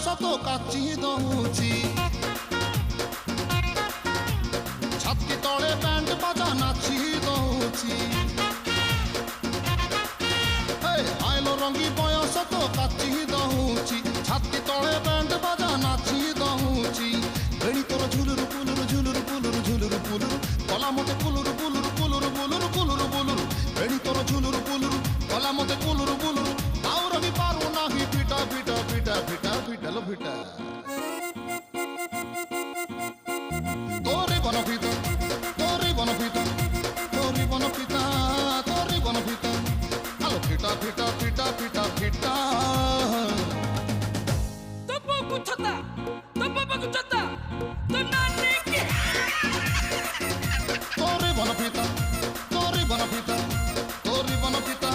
तो काची दौची छाती तले बैंड बाजा नाची दौची आइलो रंगी बयस तो काची दौची छाती तले बैंड बाजा नाची दौची बेणी तोर झुलुरु पुलुरु झुलुरु पुलुरु झुलुरु पुलुरु कला मते पुलुरु पुलुरु पुलुरु पुलुरु पुलुरु पुलुरु बेणी तोर झुलुरु पुलुरु कला मते पुलुरु पुलुरु आउर भी पारू नाही पिटा पिटा पिटा पिटा पिटालो पिटा तोरे बन पिता तोरे बन पिता तोरे बन पिता तोरे बन पिता आलो पिटा पिटा पिटा पिटा पिटा तो बाबू छता तो बाबा को छता तो नानी के तोरे बन पिता तोरे बन पिता तोरे बन पिता